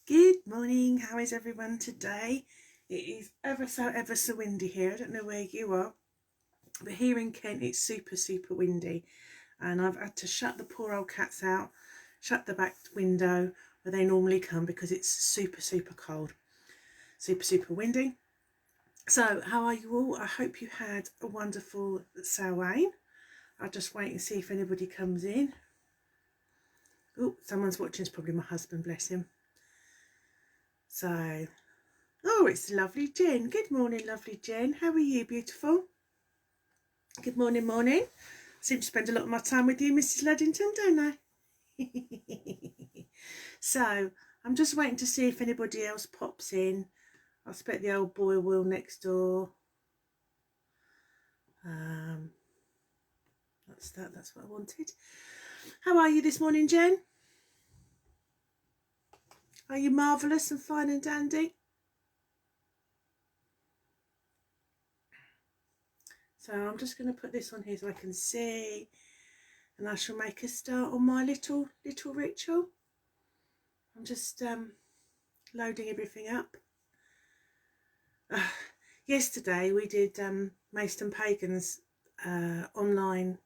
Good morning, how is everyone today? It is ever so windy here. I don't know where you are, but here in Kent it's super windy, and I've had to shut the poor old cats out, shut the back window where they normally come because it's super cold, super windy. So how are you all? I hope you had a wonderful Samhain. I'll just wait and see if anybody comes in. Oh, someone's watching. It's probably my husband, bless him. So, oh, it's lovely Jen. Good morning, lovely Jen. How are you, beautiful? Good morning. I seem to spend a lot of my time with you, Mrs. Luddington, don't I? So, I'm just waiting to see if anybody else pops in. I expect the old boy will next door. That's what I wanted. How are you this morning, Jen? Are you marvellous and fine and dandy? So I'm just going to put this on here so I can see, and I shall make a start on my little ritual. I'm just loading everything up. Yesterday we did Mason Pagan's online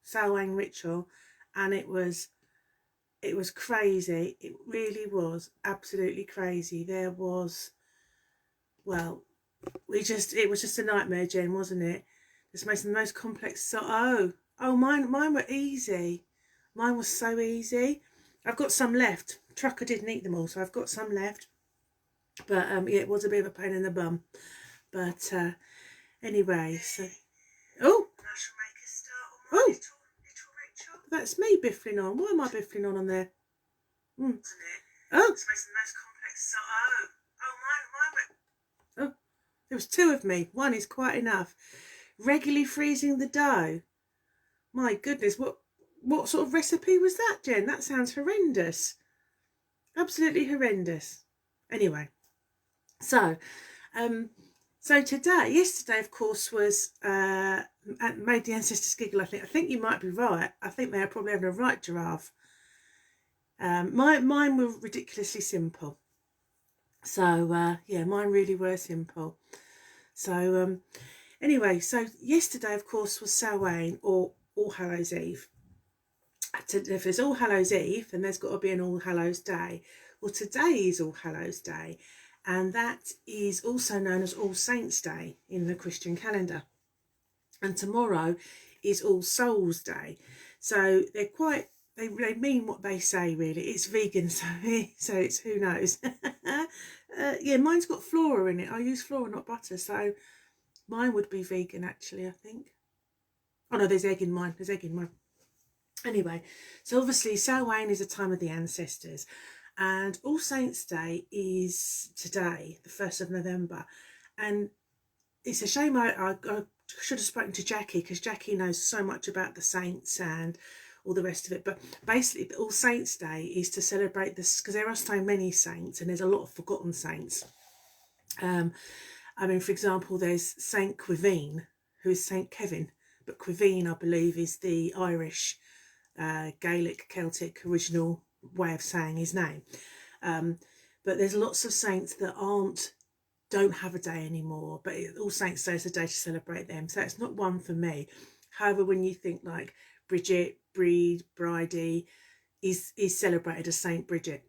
Samhain ritual, and it was crazy. It really was absolutely crazy. There was, well, it was just a nightmare, Jen, wasn't it? Just making the most complex. So mine were easy. Mine was so easy. I've got some left. Trucker didn't eat them all, so I've got some left. But yeah, it was a bit of a pain in the bum. But anyway, so that's me biffling on. Why am I biffling on there? Oh, there was two of me. One is quite enough. Regularly freezing the dough. My goodness, what sort of recipe was that, Jen? That sounds horrendous. Absolutely horrendous. Anyway, so yesterday, of course, was made the ancestors giggle. I think you might be right. I think they are probably having a right giraffe. Mine were ridiculously simple. So yeah, mine really were simple. So anyway, so yesterday, of course, was Samhain, or All Hallows Eve. If there's All Hallows Eve, then there's got to be an All Hallows Day. Well, today is All Hallows Day, and that is also known as All Saints Day in the Christian calendar. And tomorrow is All Souls Day. So they're quite, they mean what they say, really. It's vegan, so it's, who knows. Yeah, mine's got flora in it. I use flora, not butter, so mine would be vegan, actually, I think. Oh no, there's egg in mine. Anyway, so obviously Samhain is a time of the ancestors, and All Saints Day is today, the 1st of November. And it's a shame I should have spoken to Jackie, because Jackie knows so much about the saints and all the rest of it. But basically, All Saints Day is to celebrate this, because there are so many saints and there's a lot of forgotten saints. I mean, for example, there's Saint Quiveen, who is Saint Kevin, but Quiveen, I believe, is the Irish, Gaelic, Celtic original way of saying his name. But there's lots of saints that don't have a day anymore, but All Saints Day is a day to celebrate them, so it's not one for me. However, when you think like Bridget, Bridie is celebrated as Saint Bridget,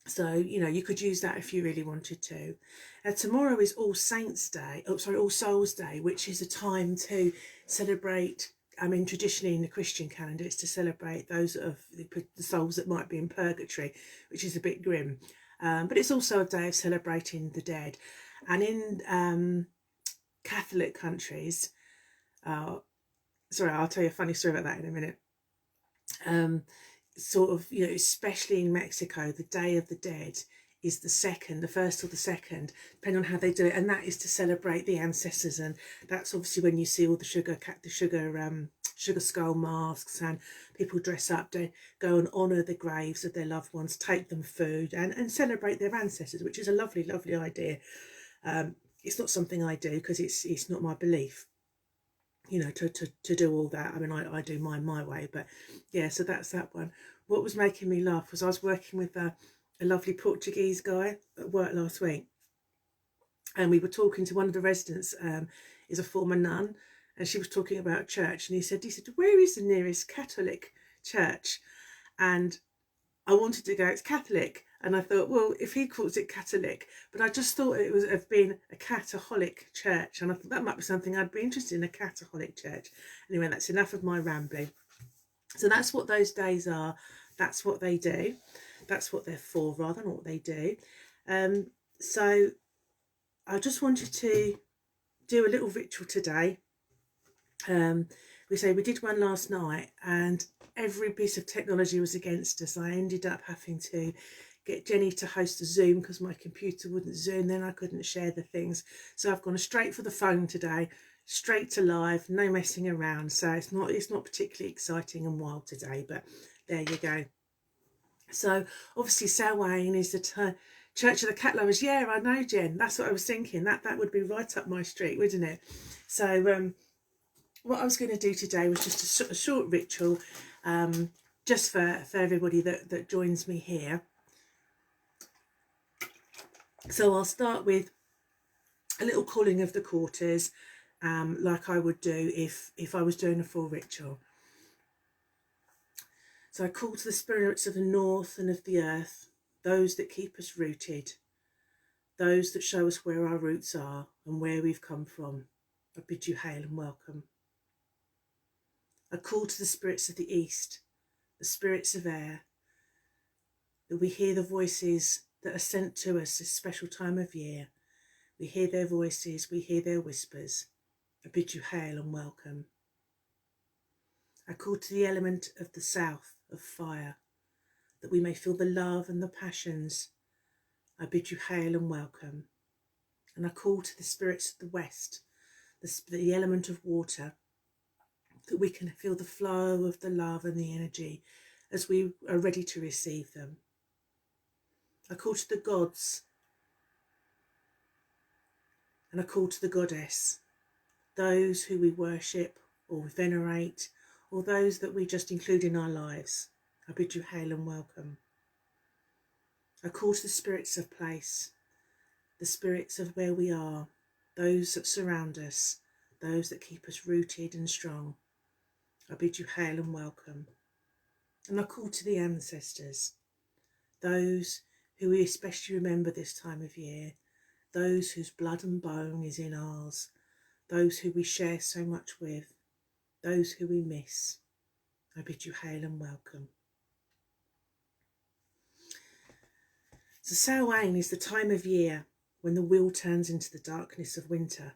so you know, you could use that if you really wanted to. Tomorrow is All Saints Day, All Souls Day, which is a time to celebrate, I mean, traditionally in the Christian calendar, it's to celebrate those of the souls that might be in purgatory, which is a bit grim. But it's also a day of celebrating the dead. And in Catholic countries, sorry, I'll tell you a funny story about that in a minute. Sort of, you know, especially in Mexico, the Day of the Dead is the 1st or the 2nd, depending on how they do it, and that is to celebrate the ancestors. And that's obviously when you see all the sugar skull masks, and people dress up to go and honour the graves of their loved ones, take them food, and celebrate their ancestors, which is a lovely idea. It's not something I do, because it's not my belief, you know, to do all that. I mean, I do mine my way, but yeah, so that's that one. What was making me laugh was I was working with a a lovely Portuguese guy at work last week, and we were talking to one of the residents, is a former nun, and she was talking about church, and he said, where is the nearest Catholic church? And I wanted to go, it's Catholic. And I thought, well, if he calls it Catholic, but I just thought it was of being a Catholic church. And I thought that might be something I'd be interested in, a Catholic church. Anyway, that's enough of my rambling. So that's what those days are. That's what they do. That's what they're for, rather, not what they do. So I just wanted to do a little ritual today. We did one last night, and every piece of technology was against us. I ended up having to get Jenny to host a Zoom because my computer wouldn't Zoom, then I couldn't share the things. So I've gone straight for the phone today, straight to live, no messing around. So it's not particularly exciting and wild today, but there you go. So obviously Samhain is the Church of the Cat Lovers. Yeah, I know, Jen. That's what I was thinking. That would be right up my street, wouldn't it? So what I was going to do today was just a short ritual, just for everybody that joins me here. So I'll start with a little calling of the quarters, like I would do if I was doing a full ritual. So I call to the spirits of the north and of the earth, those that keep us rooted, those that show us where our roots are and where we've come from. I bid you hail and welcome. I call to the spirits of the east, the spirits of air, that we hear the voices that are sent to us this special time of year. We hear their voices, we hear their whispers. I bid you hail and welcome. I call to the element of the south, of fire, that we may feel the love and the passions. I bid you hail and welcome. And I call to the spirits of the west, the element of water, that we can feel the flow of the love and the energy as we are ready to receive them. I call to the gods, and I call to the goddess, those who we worship or venerate, or those that we just include in our lives. I bid you hail and welcome. I call to the spirits of place, the spirits of where we are, those that surround us, those that keep us rooted and strong. I bid you hail and welcome. And I call to the ancestors, those who we especially remember this time of year, those whose blood and bone is in ours, those who we share so much with, those who we miss. I bid you hail and welcome. So Samhain is the time of year when the wheel turns into the darkness of winter,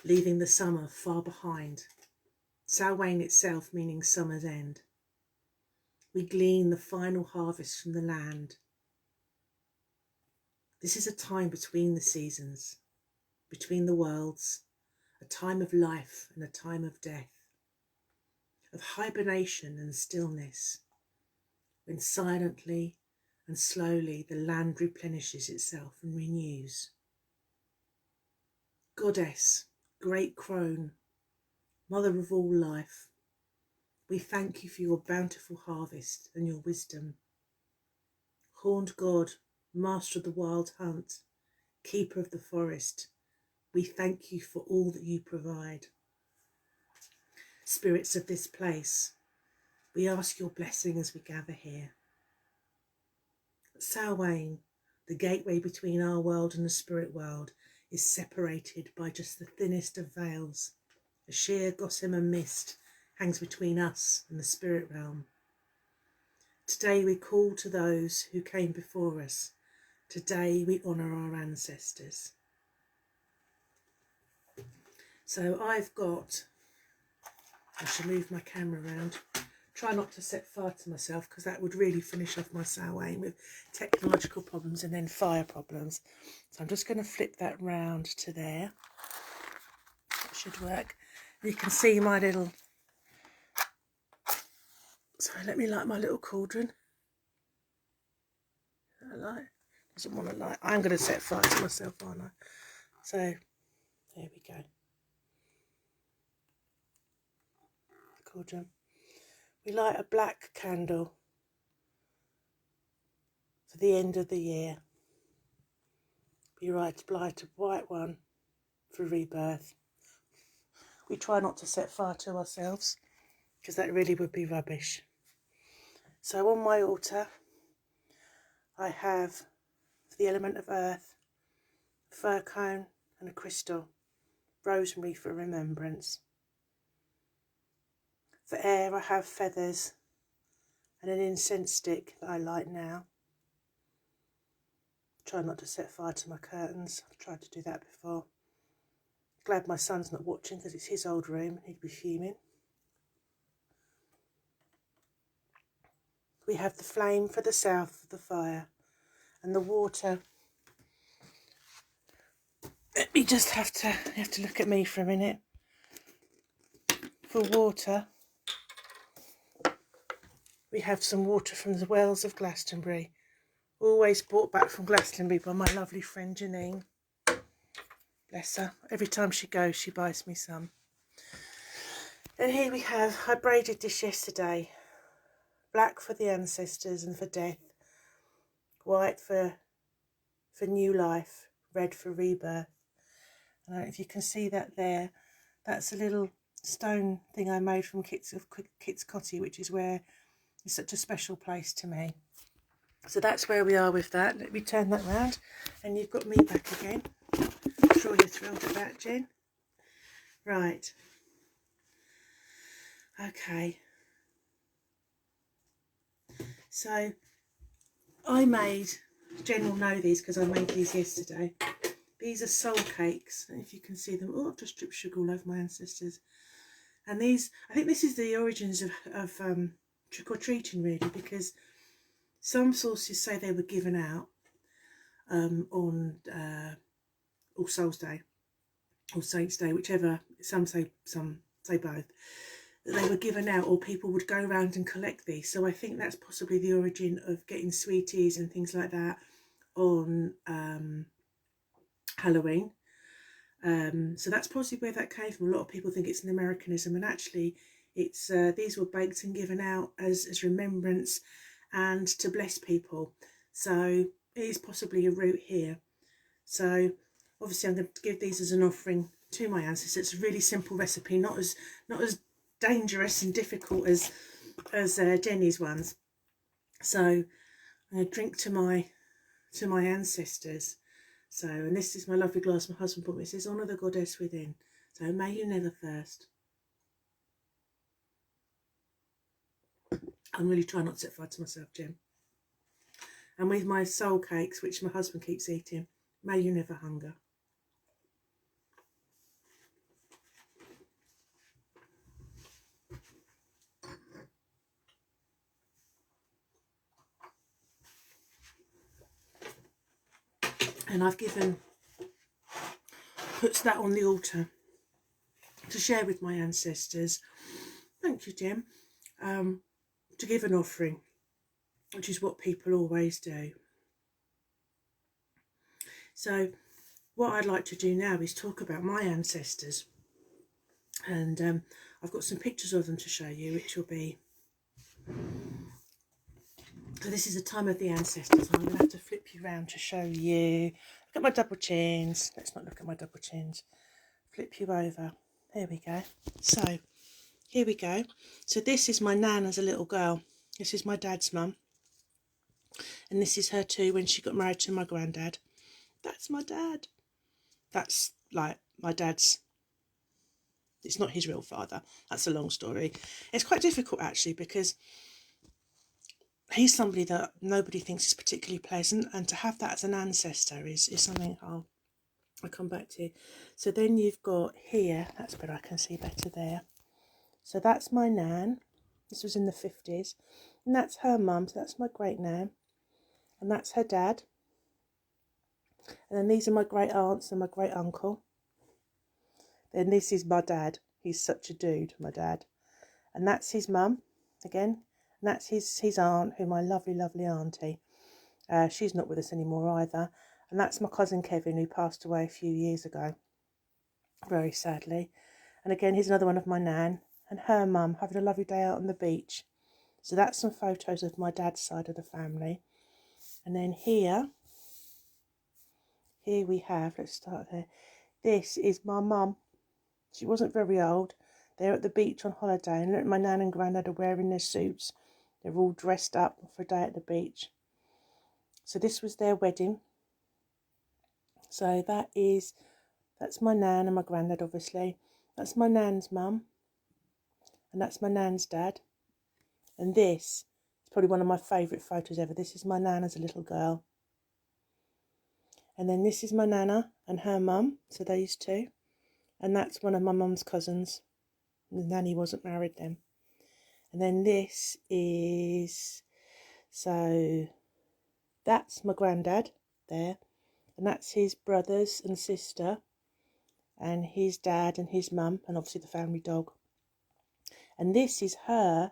leaving the summer far behind. Samhain itself meaning summer's end. We glean the final harvest from the land. This is a time between the seasons, between the worlds, a time of life and a time of death, of hibernation and stillness, when silently and slowly the land replenishes itself and renews. Goddess, great crone, mother of all life, we thank you for your bountiful harvest and your wisdom. Horned God, master of the wild hunt, keeper of the forest, we thank you for all that you provide. Spirits of this place, we ask your blessing as we gather here. Samhain, the gateway between our world and the spirit world, is separated by just the thinnest of veils. A sheer gossamer mist hangs between us and the spirit realm. Today we call to those who came before us. Today we honour our ancestors. So I shall move my camera around. Try not to set fire to myself because that would really finish off my Samhain with technological problems and then fire problems. So I'm just going to flip that round to there. That should work. You can see my little... So let me light my little cauldron. Doesn't want to light. I'm going to set fire to myself, aren't I? So there we go. Cauldron. We light a black candle for the end of the year. Be right to light a white one for rebirth. We try not to set fire to ourselves, because that really would be rubbish. So on my altar, I have the element of earth, a fir cone and a crystal, rosemary for remembrance. For air, I have feathers and an incense stick that I light now. Try not to set fire to my curtains. I've tried to do that before. Glad my son's not watching, because it's his old room and he'd be fuming. We have the flame for the south of the fire, and the water. Let me just have to look at me for a minute. For water, we have some water from the wells of Glastonbury, always brought back from Glastonbury by my lovely friend Janine. Bless her. Every time she goes, she buys me some. And here we have, I braided this yesterday. Black for the ancestors and for death. White for new life. Red for rebirth. I don't know if you can see that there. That's a little stone thing I made from Kit's Cotty, which is where it's such a special place to me. So that's where we are with that. Let me turn that round, and you've got me back again. I'm sure you're thrilled at that, Jen. Right. Okay. So I made, Jen will know these because I made these yesterday. These are soul cakes. I don't know if you can see them. Oh, I've just dripped sugar all over my ancestors. And these, I think this is the origins of trick-or-treating, really, because some sources say they were given out on All Souls Day or Saints Day, whichever. Some say both. That they were given out, or people would go around and collect these. So I think that's possibly the origin of getting sweeties and things like that on Halloween. So that's possibly where that came from. A lot of people think it's an Americanism, and actually it's these were baked and given out as remembrance and to bless people. So it is possibly a root here. So obviously I'm going to give these as an offering to my ancestors. It's a really simple recipe, not as dangerous and difficult as Jenny's ones. So I'm going to drink to my ancestors. So, and this is my lovely glass my husband bought me. It says, honour the goddess within. So may you never thirst. I'm really trying not to set fire to myself, Jim. And with my soul cakes, which my husband keeps eating, may you never hunger. And I've puts that on the altar to share with my ancestors. Thank you, Jim. To give an offering, which is what people always do. So what I'd like to do now is talk about my ancestors. And I've got some pictures of them to show you, which will be... So this is the time of the ancestors. I'm going to have to flip you around to show you. Look at my double chins. Let's not look at my double chins. Flip you over. There we go. So here we go. So this is my nan as a little girl. This is my dad's mum. And this is her too when she got married to my granddad. That's my dad. That's like my dad's... It's not his real father. That's a long story. It's quite difficult actually, because he's somebody that nobody thinks is particularly pleasant, and to have that as an ancestor is something I'll come back to. So then you've got here, that's better, I can see better there. So that's my nan. This was in the 50s. And that's her mum, so that's my great nan. And that's her dad. And then these are my great aunts and my great uncle. Then this is my dad. He's such a dude, my dad. And that's his mum, again. And that's his aunt, who my lovely, lovely auntie. She's not with us anymore either. And that's my cousin Kevin, who passed away a few years ago, very sadly. And again, here's another one of my nan and her mum having a lovely day out on the beach. So that's some photos of my dad's side of the family. And then here we have, let's start there. This is my mum. She wasn't very old. They're at the beach on holiday, and look, my nan and granddad are wearing their suits. They're all dressed up for a day at the beach. So this was their wedding. So that's my nan and my granddad, obviously. That's my nan's mum, and that's my nan's dad. And this is probably one of my favourite photos ever. This is my nan as a little girl. And then this is my nana and her mum, so these two. And that's one of my mum's cousins. The nanny wasn't married then. And then this is, so that's my granddad there. And that's his brothers and sister. And his dad and his mum. And obviously the family dog. And this is her.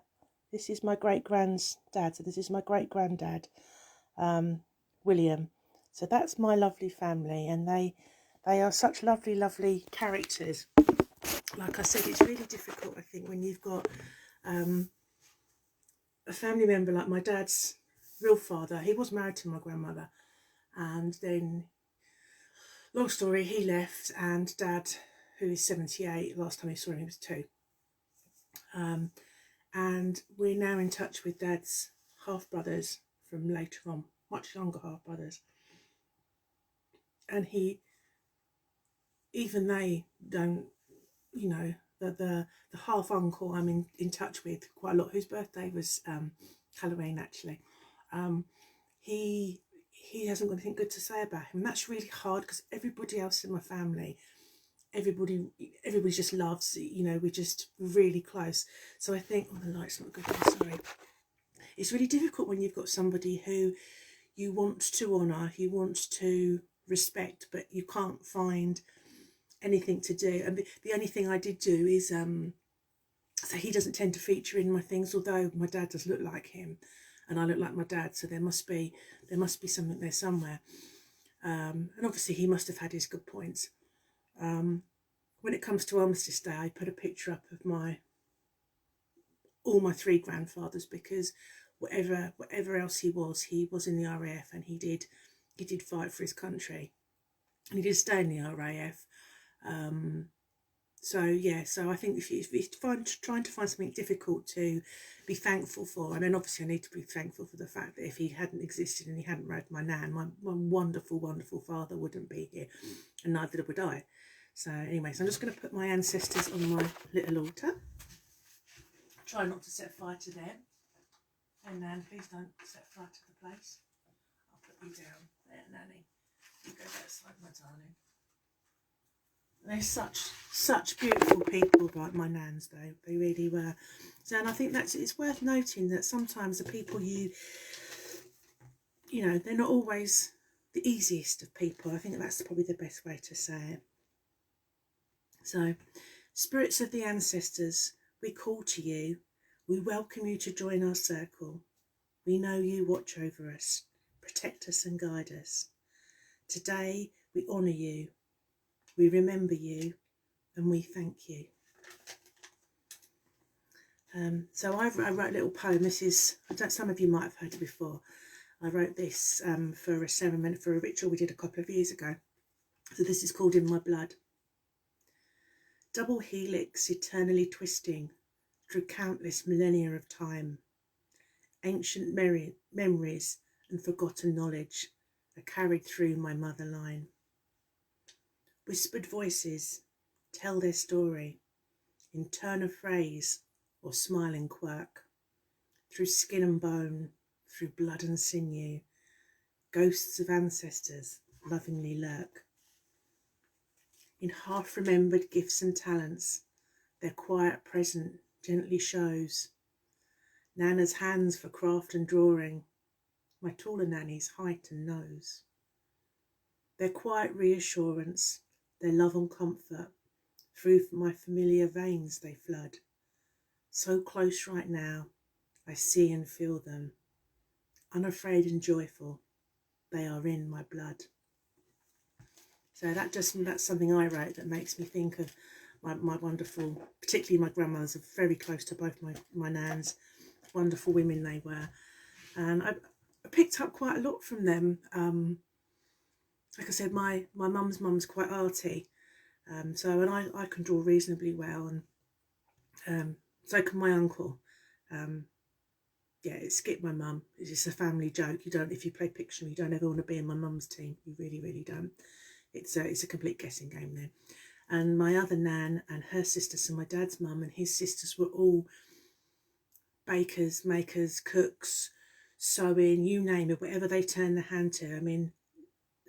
This is my great-granddad. So this is my great-granddad, William. So that's my lovely family, and they are such lovely, lovely characters. Like I said, it's really difficult, I think, when you've got a family member like my dad's real father. He was married to my grandmother, and then, long story, he left, and Dad, who is 78, last time he saw him, he was 2. And we're now in touch with Dad's half-brothers from later on, much younger half-brothers. And even they don't, you know, the half uncle I'm in touch with quite a lot, whose birthday was Halloween actually. He hasn't got anything good to say about him. And that's really hard, because everybody else in my family, everybody just loves, you know, we're just really close. So I think, oh, the light's not good there, sorry. It's really difficult when you've got somebody who you want to honour, you want to respect, but you can't find anything to do. And the only thing I did do is so he doesn't tend to feature in my things, although my dad does look like him and I look like my dad, so there must be something there somewhere. And obviously he must have had his good points. When it comes to Armistice Day, I put a picture up of all my 3 grandfathers, because whatever else he was in the RAF, and he did fight for his country, and he did stay in the RAF. So yeah, so I think if you're trying to find something difficult to be thankful for, and then obviously I need to be thankful for the fact that if he hadn't existed and he hadn't married my nan, my wonderful, wonderful father wouldn't be here, and neither would I. So anyway, so I'm just going to put my ancestors on my little altar. Try not to set fire to them. And Nan, please don't set fire to the place. I'll put you down there, Nanny. You go that side, my darling. They're such beautiful people, like my nans, though. They really were. So, and I think it's worth noting that sometimes the people you know, they're not always the easiest of people. I think that's probably the best way to say it. So, spirits of the ancestors, we call to you. We welcome you to join our circle. We know you watch over us, protect us and guide us. Today we honour you, we remember you, and we thank you. So I wrote a little poem. This is, some of you might have heard it before. I wrote this for a ceremony, for a ritual we did a couple of years ago. So this is called In My Blood. Double helix eternally twisting through countless millennia of time. Ancient memories and forgotten knowledge are carried through my mother line. Whispered voices tell their story in turn of phrase or smiling quirk. Through skin and bone, through blood and sinew, ghosts of ancestors lovingly lurk. In half-remembered gifts and talents, their quiet present gently shows. Nana's hands for craft and drawing, my taller nanny's height and nose. Their quiet reassurance, their love and comfort, through my familiar veins they flood. So close right now, I see and feel them. Unafraid and joyful, they are in my blood. So that's something I wrote that makes me think of my wonderful, particularly my grandmothers, are very close to both my nans. Wonderful women they were. And picked up quite a lot from them. Like I said, my mum's quite arty, and I can draw reasonably well, and so can my uncle. Yeah, it skipped my mum. It's just a family joke. You don't, if you play Pictionary, you don't ever want to be in my mum's team. You really, really don't. It's a complete guessing game then. And my other nan and her sister, so my dad's mum and his sisters were all bakers, makers, cooks, sewing, you name it, whatever they turned their hand to. I mean,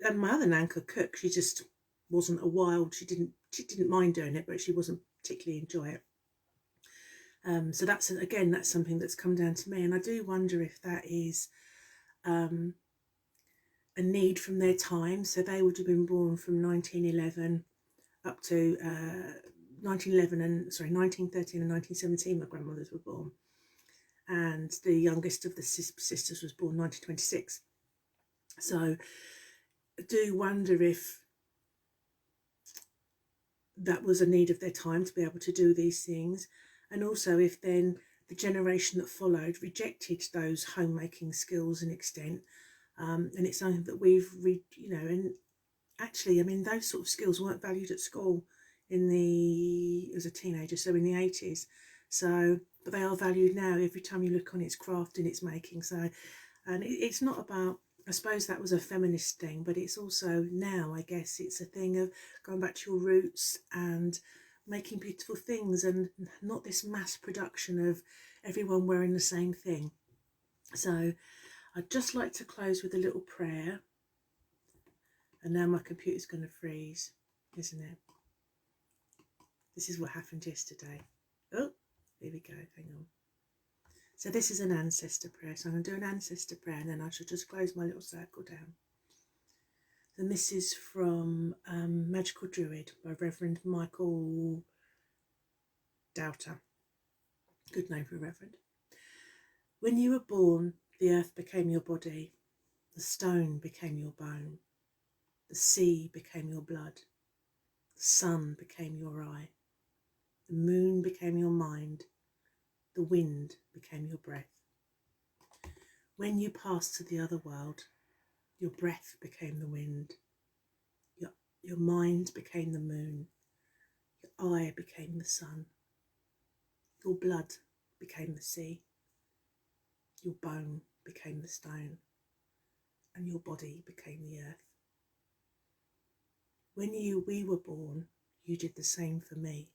and my other nan could cook. She just wasn't a wild. She didn't mind doing it, but she wasn't particularly enjoy it. So that's something that's come down to me, and I do wonder if that is a need from their time. So they would have been born from 1911 up to 1913 and 1917. My grandmothers were born, and the youngest of the sisters was born 1926. So I do wonder if that was a need of their time to be able to do these things. And also if then the generation that followed rejected those homemaking skills an extent, and it's something that and actually, I mean, those sort of skills weren't valued at school as a teenager, so in the 80s. So, but they are valued now. Every time you look on, it's craft and it's making. So, and it's not about, I suppose that was a feminist thing, but it's also now, I guess, it's a thing of going back to your roots and making beautiful things, and not this mass production of everyone wearing the same thing. So I'd just like to close with a little prayer. And now my computer's going to freeze, isn't it? This is what happened yesterday. Oh, here we go, hang on. So this is an ancestor prayer. So I'm going to do an ancestor prayer, and then I shall just close my little circle down. And this is from Magical Druid by Reverend Michael Doughter. Good name for a reverend. When you were born, the earth became your body, the stone became your bone, the sea became your blood, the sun became your eye, the moon became your mind, the wind became your breath. When you passed to the other world, your breath became the wind, your mind became the moon, your eye became the sun, your blood became the sea, your bone became the stone, and your body became the earth. When we were born, you did the same for me.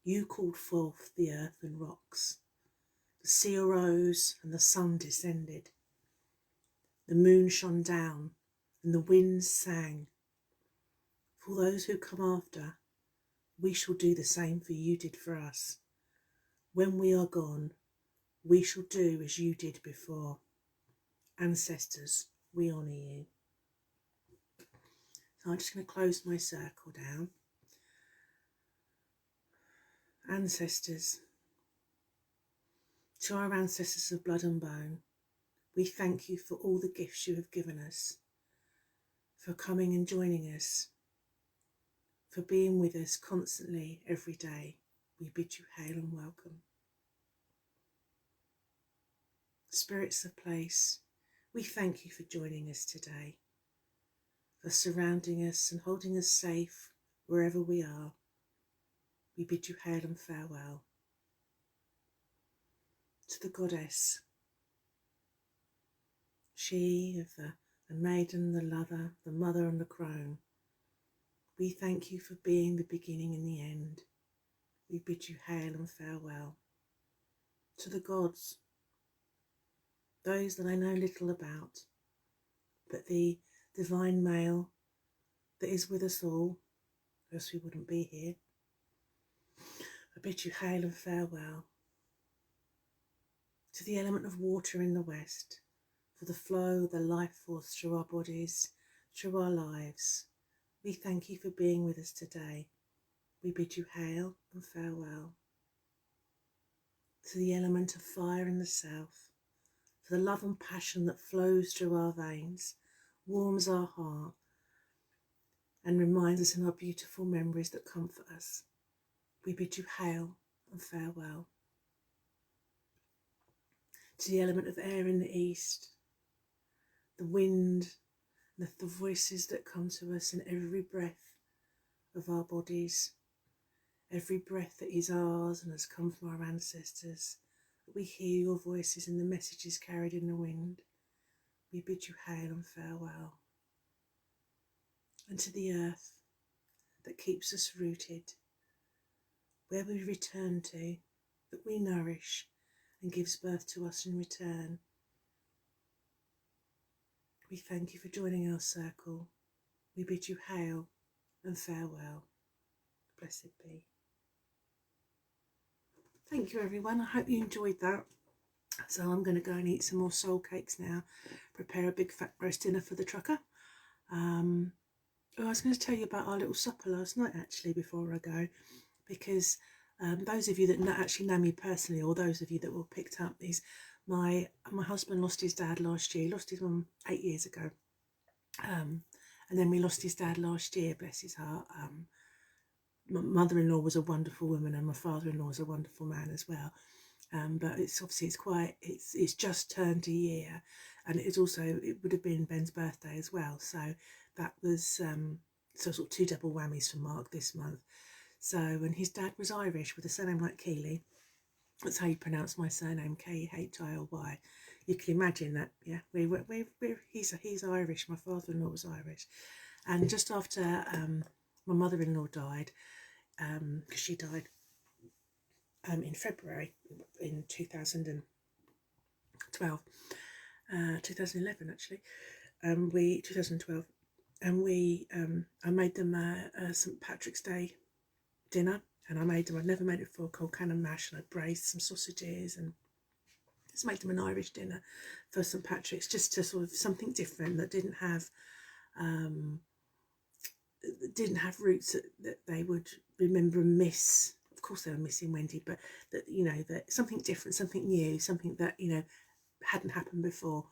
You called forth the earth and rocks. The sea arose and the sun descended. The moon shone down and the winds sang. For those who come after, we shall do the same for you did for us. When we are gone, we shall do as you did before. Ancestors, we honour you. So I'm just going to close my circle down. Ancestors, to our ancestors of blood and bone, we thank you for all the gifts you have given us, for coming and joining us, for being with us constantly every day. We bid you hail and welcome. Spirits of place, we thank you for joining us today, for surrounding us and holding us safe wherever we are. We bid you hail and farewell. To the goddess, she of the maiden, the lover, the mother and the crone, we thank you for being the beginning and the end. We bid you hail and farewell. To the gods, those that I know little about, but the divine male that is with us all, else we wouldn't be here, I bid you hail and farewell. To the element of water in the west, for the flow, the life force through our bodies, through our lives, we thank you for being with us today. We bid you hail and farewell. To the element of fire in the south, for the love and passion that flows through our veins, warms our heart, and reminds us in our beautiful memories that comfort us. We bid you hail and farewell. To the element of air in the east, the wind, the voices that come to us, and every breath of our bodies, every breath that is ours and has come from our ancestors. We hear your voices and the messages carried in the wind. We bid you hail and farewell. And to the earth that keeps us rooted, where we return to, that we nourish and gives birth to us in return. We thank you for joining our circle. We bid you hail and farewell. Blessed be. Thank you, everyone. I hope you enjoyed that. So I'm going to go and eat some more soul cakes now, prepare a big fat roast dinner for the trucker. I was going to tell you about our little supper last night, actually, before I go, because those of you that actually know me personally, or those of you that were picked up, is my husband lost his dad last year. He lost his mum 8 years ago, and then we lost his dad last year, bless his heart. My mother-in-law was a wonderful woman, and my father-in-law was a wonderful man as well. But it's obviously it's just turned a year, and it would have been Ben's birthday as well. So that was so sort of two double whammies for Mark this month. So, and his dad was Irish with a surname like Keeley. That's how you pronounce my surname, Khilly. You can imagine that, yeah. He's Irish. My father-in-law was Irish, and just after my mother-in-law died, because she died in February in 2012, 2011 actually, 2012, and I made them a St Patrick's Day dinner, and I'd never made it before, cold cannon mash, and I braised some sausages and just made them an Irish dinner for St Patrick's, just to sort of something different that didn't have roots that they would remember and miss. Of course they were missing Wendy, but that, you know, that something different, something new, something that, you know, hadn't happened before.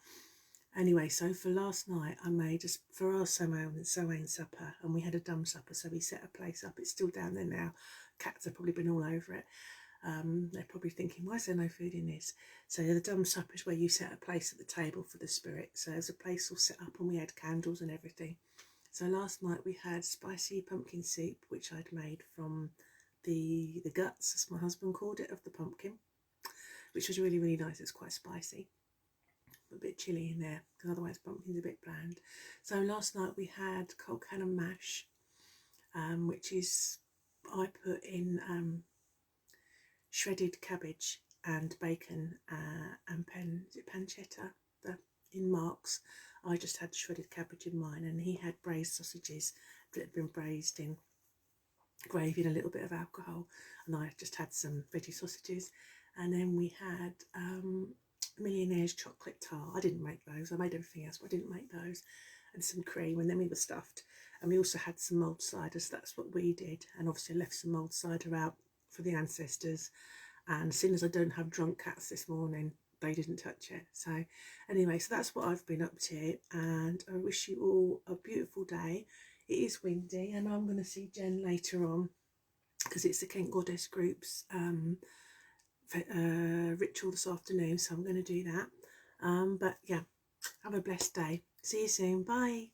Anyway, so for last night I made just for our Samhain supper, and we had a dumb supper, so we set a place up. It's still down there now. Cats have probably been all over it. They're probably thinking, why is there no food in this? So the dumb supper is where you set a place at the table for the spirit. So there's a place all set up, and we had candles and everything. So last night we had spicy pumpkin soup, which I'd made from the guts, as my husband called it, of the pumpkin, which was really, really nice. It's quite spicy, a bit chilly in there, because otherwise pumpkin's a bit bland. So last night we had cold cannon mash, which is, I put in shredded cabbage and bacon and pancetta in Mark's. I just had shredded cabbage in mine, and he had braised sausages that had been braised in gravy and a little bit of alcohol, and I just had some veggie sausages. And then we had Millionaire's chocolate tart. I didn't make those, I made everything else, but I didn't make those, and some cream, and then we were stuffed. And we also had some mulled cider, so that's what we did. And obviously I left some mulled cider out for the ancestors, and seeing as I don't have drunk cats this morning, they didn't touch it. So anyway, so that's what I've been up to, and I wish you all a beautiful day. It is windy, and I'm going to see Jen later on, because it's the Kent Goddess group's ritual this afternoon, so I'm going to do that. But yeah, have a blessed day. See you soon. Bye.